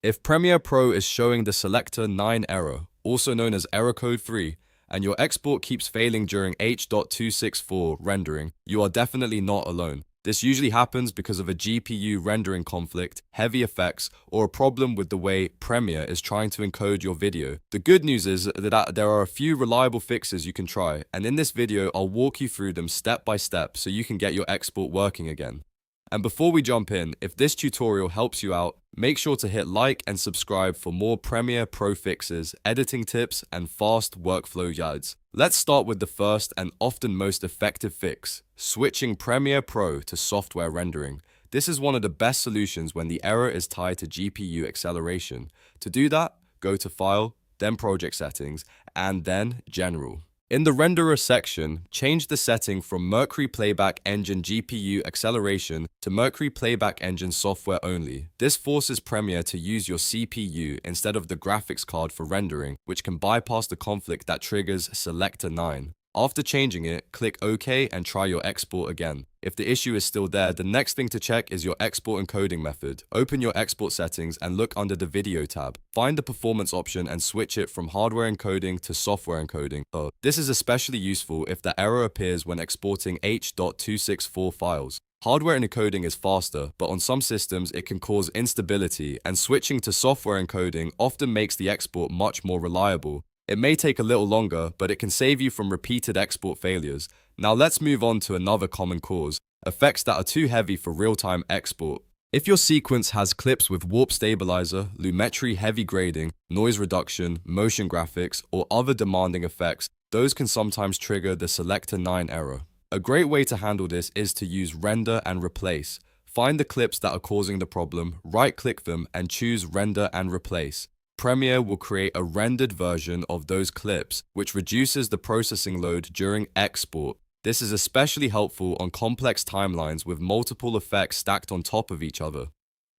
If Premiere Pro is showing the Selector 9 error, also known as error code 3, and your export keeps failing during H.264 rendering, you are definitely not alone. This usually happens because of a GPU rendering conflict, heavy effects, or a problem with the way Premiere is trying to encode your video. The good news is that there are a few reliable fixes you can try, and in this video I'll walk you through them step by step so you can get your export working again. And before we jump in, if this tutorial helps you out, make sure to hit like and subscribe for more Premiere Pro fixes, editing tips, and fast workflow guides. Let's start with the first and often most effective fix, switching Premiere Pro to software rendering. This is one of the best solutions when the error is tied to GPU acceleration. To do that, go to File, then Project Settings, and then General. In the renderer section, change the setting from Mercury Playback Engine GPU acceleration to Mercury Playback Engine software only. This forces Premiere to use your CPU instead of the graphics card for rendering, which can bypass the conflict that triggers Selector 9. After changing it, click OK and try your export again. If the issue is still there, the next thing to check is your export encoding method. Open your export settings and look under the Video tab. Find the performance option and switch it from hardware encoding to software encoding. This is especially useful if the error appears when exporting H.264 files. Hardware encoding is faster, but on some systems it can cause instability, and switching to software encoding often makes the export much more reliable. It may take a little longer, but it can save you from repeated export failures. Now let's move on to another common cause, effects that are too heavy for real-time export. If your sequence has clips with warp stabilizer, lumetri heavy grading, noise reduction, motion graphics, or other demanding effects, those can sometimes trigger the Selector 9 error. A great way to handle this is to use Render and Replace. Find the clips that are causing the problem, right-click them, and choose Render and Replace. Premiere will create a rendered version of those clips, which reduces the processing load during export. This is especially helpful on complex timelines with multiple effects stacked on top of each other.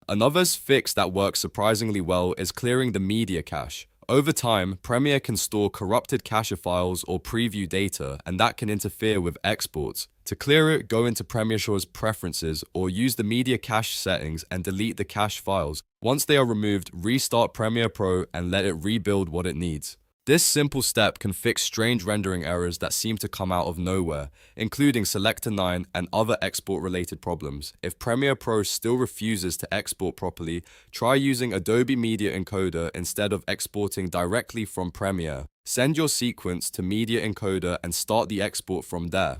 Another fix that works surprisingly well is clearing the media cache. Over time, Premiere can store corrupted cache files or preview data, and that can interfere with exports. To clear it, go into Premiere's Preferences or use the media cache settings and delete the cache files. Once they are removed, restart Premiere Pro and let it rebuild what it needs. This simple step can fix strange rendering errors that seem to come out of nowhere, including Selector 9 and other export-related problems. If Premiere Pro still refuses to export properly, try using Adobe Media Encoder instead of exporting directly from Premiere. Send your sequence to Media Encoder and start the export from there.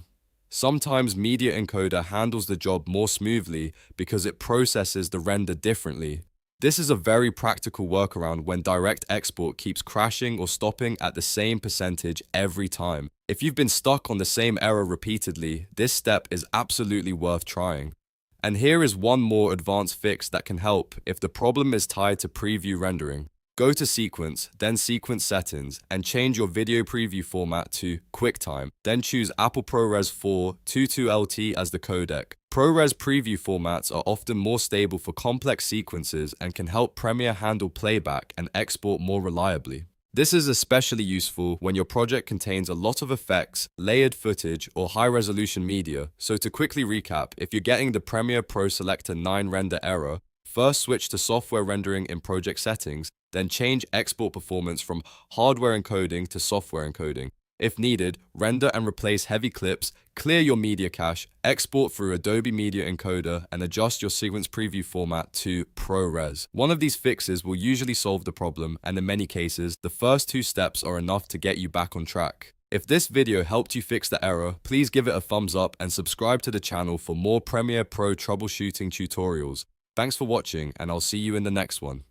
Sometimes Media Encoder handles the job more smoothly because it processes the render differently. This is a very practical workaround when direct export keeps crashing or stopping at the same percentage every time. If you've been stuck on the same error repeatedly, this step is absolutely worth trying. And here is one more advanced fix that can help if the problem is tied to preview rendering. Go to Sequence, then Sequence Settings, and change your video preview format to QuickTime. Then choose Apple ProRes 4 22LT as the codec. ProRes preview formats are often more stable for complex sequences and can help Premiere handle playback and export more reliably. This is especially useful when your project contains a lot of effects, layered footage, or high-resolution media. So to quickly recap, if you're getting the Premiere Pro Selector 9 render error, first switch to software rendering in Project Settings, then change export performance from hardware encoding to software encoding. If needed, render and replace heavy clips, clear your media cache, export through Adobe Media Encoder, and adjust your sequence preview format to ProRes. One of these fixes will usually solve the problem, and in many cases, the first two steps are enough to get you back on track. If this video helped you fix the error, please give it a thumbs up and subscribe to the channel for more Premiere Pro troubleshooting tutorials. Thanks for watching, and I'll see you in the next one.